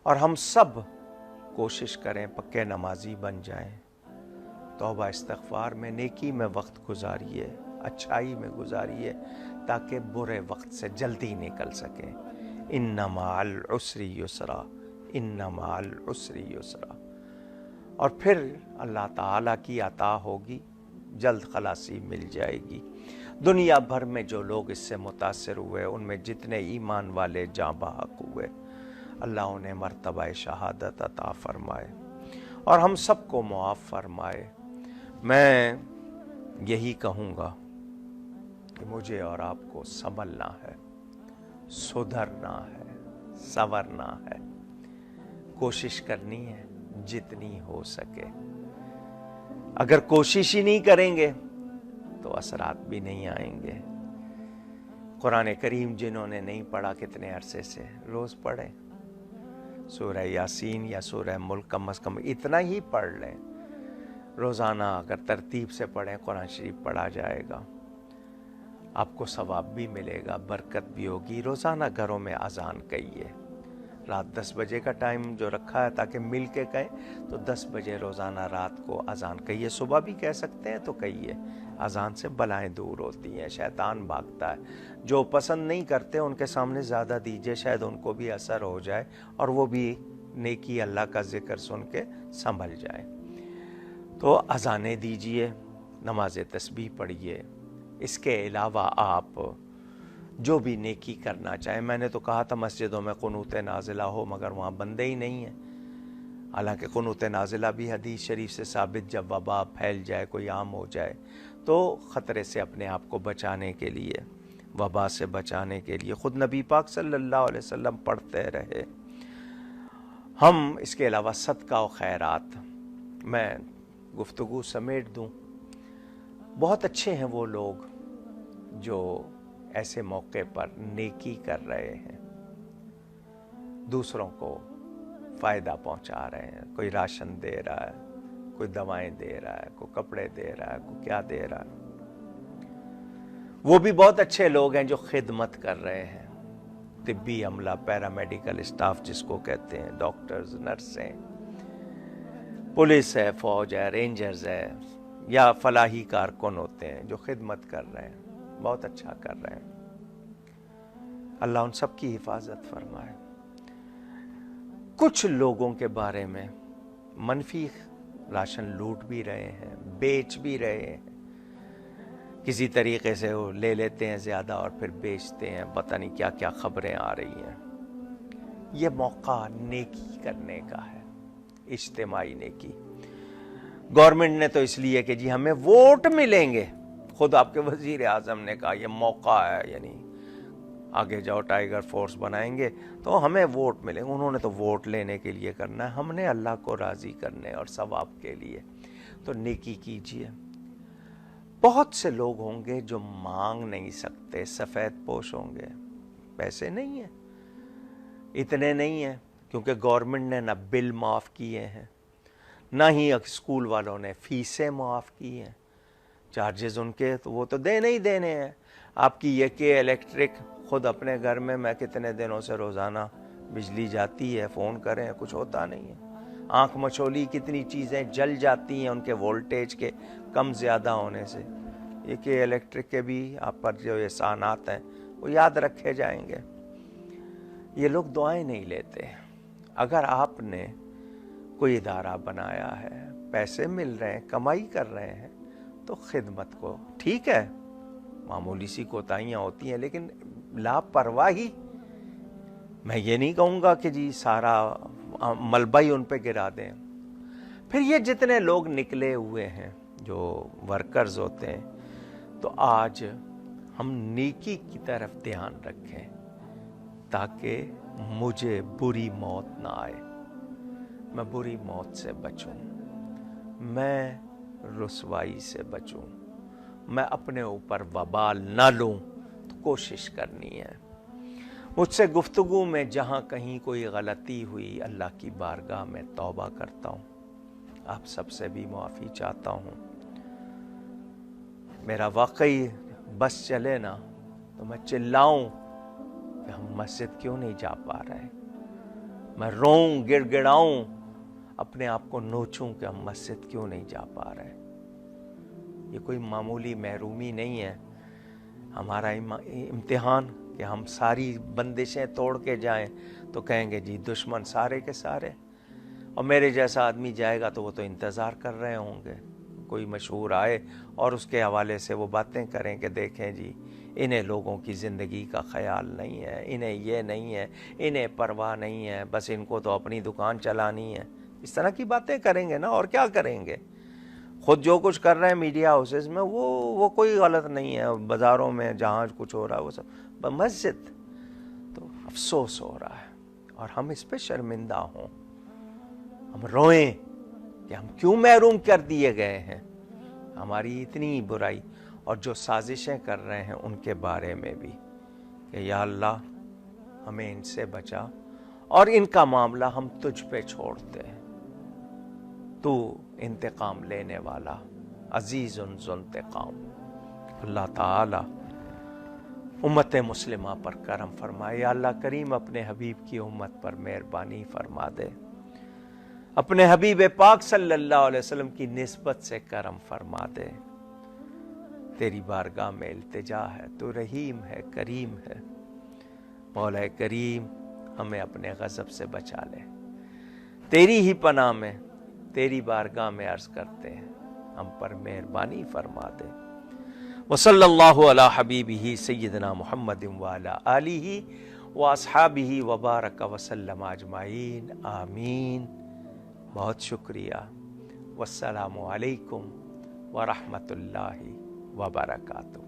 اور ہم سب کوشش کریں پکے نمازی بن جائیں. توبہ استغفار میں، نیکی میں وقت گزاریے، اچھائی میں گزاریے تاکہ برے وقت سے جلدی نکل سکیں. ان مع العسر یسرا، ان مع العسر یسرا. اور پھر اللہ تعالیٰ کی عطا ہوگی، جلد خلاصی مل جائے گی. دنیا بھر میں جو لوگ اس سے متاثر ہوئے، ان میں جتنے ایمان والے جاں بحق ہوئے، اللہ انہیں مرتبہ شہادت عطا فرمائے اور ہم سب کو معاف فرمائے. میں یہی کہوں گا کہ مجھے اور آپ کو سنبھلنا ہے، سدھرنا ہے، سنورنا ہے، کوشش کرنی ہے جتنی ہو سکے. اگر کوشش ہی نہیں کریں گے تو اثرات بھی نہیں آئیں گے. قرآن کریم جنہوں نے نہیں پڑھا کتنے عرصے سے روز پڑھیں. سورہ یاسین یا سورہ ملک کم از کم اتنا ہی پڑھ لیں. روزانہ اگر ترتیب سے پڑھیں قرآن شریف پڑھا جائے گا، آپ کو ثواب بھی ملے گا، برکت بھی ہوگی. روزانہ گھروں میں اذان کہیے. رات 10 بجے کا ٹائم جو رکھا ہے تاکہ مل کے کہیں، تو 10 بجے روزانہ رات کو اذان کہیے. صبح بھی کہہ سکتے ہیں تو کہیے. اذان سے بلائیں دور ہوتی ہیں، شیطان بھاگتا ہے. جو پسند نہیں کرتے ان کے سامنے زیادہ دیجیے، شاید ان کو بھی اثر ہو جائے اور وہ بھی نیکی اللہ کا ذکر سن کے سنبھل جائے. تو اذانیں دیجیے، نماز تسبیح پڑھیے. اس کے علاوہ آپ جو بھی نیکی کرنا چاہیں، میں نے تو کہا تھا مسجدوں میں قنوت نازلہ ہو، مگر وہاں بندے ہی نہیں ہیں. حالانکہ قنوت نازلہ بھی حدیث شریف سے ثابت، جب وبا پھیل جائے، کوئی عام ہو جائے تو خطرے سے اپنے آپ کو بچانے کے لیے، وبا سے بچانے کے لیے خود نبی پاک صلی اللہ علیہ وسلم پڑھتے رہے. ہم اس کے علاوہ صدقہ و خیرات، میں گفتگو سمیٹ دوں. بہت اچھے ہیں وہ لوگ جو ایسے موقع پر نیکی کر رہے ہیں، دوسروں کو فائدہ پہنچا رہے ہیں. کوئی راشن دے رہا ہے، کوئی دوائیں دے رہا ہے، کوئی کپڑے دے رہا ہے، کوئی کیا دے رہا ہے. وہ بھی بہت اچھے لوگ ہیں جو خدمت کر رہے ہیں. طبی عملہ، پیرامیڈیکل اسٹاف جس کو کہتے ہیں، ڈاکٹرز، نرسیں، پولیس ہے، فوج ہے، رینجرز ہے، یا فلاحی کارکن ہوتے ہیں جو خدمت کر رہے ہیں، بہت اچھا کر رہے ہیں. اللہ ان سب کی حفاظت فرمائے. کچھ لوگوں کے بارے میں منفی راشن لوٹ بھی رہے ہیں، بیچ بھی رہے ہیں. کسی طریقے سے وہ لے لیتے ہیں زیادہ اور پھر بیچتے ہیں. پتہ نہیں کیا کیا خبریں آ رہی ہیں. یہ موقع نیکی کرنے کا ہے، اجتماعی نیکی. گورنمنٹ نے تو اس لیے کہ جی ہمیں ووٹ ملیں گے، خود آپ کے وزیر اعظم نے کہا یہ موقع ہے، یعنی آگے جاؤ ٹائیگر فورس بنائیں گے تو ہمیں ووٹ ملیں گے. انہوں نے تو ووٹ لینے کے لیے کرنا ہے، ہم نے اللہ کو راضی کرنے اور ثواب کے لیے. تو نیکی کیجیے. بہت سے لوگ ہوں گے جو مانگ نہیں سکتے، سفید پوش ہوں گے، پیسے نہیں ہیں، اتنے نہیں ہیں، کیونکہ گورنمنٹ نے نہ بل معاف کیے ہیں، نہ ہی اسکول والوں نے فیسیں معاف کی ہیں. چارجز ان کے تو وہ تو دینے ہی دینے ہیں. آپ کی یہ کہ الیکٹرک، خود اپنے گھر میں کتنے دنوں سے روزانہ بجلی جاتی ہے، فون کریں کچھ ہوتا نہیں ہے. آنکھ مچولی کتنی چیزیں جل جاتی ہیں ان کے وولٹیج کے کم زیادہ ہونے سے. یہ کہ الیکٹرک کے بھی آپ پر جو احسانات ہیں وہ یاد رکھے جائیں گے. یہ لوگ دعائیں نہیں لیتے. اگر آپ نے کوئی ادارہ بنایا ہے، پیسے مل رہے ہیں، کمائی کر رہے ہیں، تو خدمت کو، ٹھیک ہے معمولی سی کوتاہیاں ہوتی ہیں لیکن لاپرواہی، میں یہ نہیں کہوں گا کہ جی سارا ملبہ ہی ان پہ گرا دیں. پھر یہ جتنے لوگ نکلے ہوئے ہیں جو ورکرز ہوتے ہیں، تو آج ہم نیکی کی طرف دھیان رکھیں تاکہ مجھے بری موت نہ آئے، میں بری موت سے بچوں، میں رسوائی سے بچوں، میں اپنے اوپر وبال نہ لوں. تو کوشش کرنی ہے. مجھ سے گفتگو میں جہاں کہیں کوئی غلطی ہوئی، اللہ کی بارگاہ میں توبہ کرتا ہوں. آپ سب سے بھی معافی چاہتا ہوں. میرا واقعی بس چلے نا تو میں چلاؤں کہ ہم مسجد کیوں نہیں جا پا رہے. میں روؤں گڑ گڑاؤں, اپنے آپ کو نوچوں کہ ہم مسجد کیوں نہیں جا پا رہے. یہ کوئی معمولی محرومی نہیں ہے, ہمارا امتحان کہ ہم ساری بندشیں توڑ کے جائیں تو کہیں گے جی دشمن سارے کے سارے, اور میرے جیسا آدمی جائے گا تو وہ تو انتظار کر رہے ہوں گے کوئی مشہور آئے اور اس کے حوالے سے وہ باتیں کریں کہ دیکھیں جی انہیں لوگوں کی زندگی کا خیال نہیں ہے, انہیں یہ نہیں ہے, انہیں پرواہ نہیں ہے, بس ان کو تو اپنی دکان چلانی ہے. اس طرح کی باتیں کریں گے نا, اور کیا کریں گے. خود جو کچھ کر رہے ہیں میڈیا ہاؤسز میں وہ کوئی غلط نہیں ہے, بازاروں میں جہاں کچھ ہو رہا ہے وہ سب, مسجد تو افسوس ہو رہا ہے اور ہم اس پہ شرمندہ ہوں, ہم روئیں کہ ہم کیوں محروم کر دیے گئے ہیں. ہماری اتنی برائی اور جو سازشیں کر رہے ہیں ان کے بارے میں بھی کہ یا اللہ ہمیں ان سے بچا, اور ان کا معاملہ ہم تجھ پہ چھوڑتے ہیں, تو انتقام لینے والا عزیز ذو انتقام. اللہ تعالی امت مسلمہ پر کرم فرمائے. یا اللہ کریم اپنے حبیب کی امت پر مہربانی فرما دے, اپنے حبیب پاک صلی اللہ علیہ وسلم کی نسبت سے کرم فرما دے. تیری بارگاہ میں التجا ہے, تو رحیم ہے, کریم ہے. مولا کریم ہمیں اپنے غضب سے بچا لے. تیری ہی پناہ میں, تیری بارگاہ میں عرض کرتے ہیں, ہم پر مہربانی فرما دے. وصلی اللہ علی حبیبہ سیدنا محمد وعلی آلہ واصحابہ وبارک وسلم اجمعین, آمین. بہت شکریہ. والسلام علیکم ورحمۃ اللہ وبرکاتہ.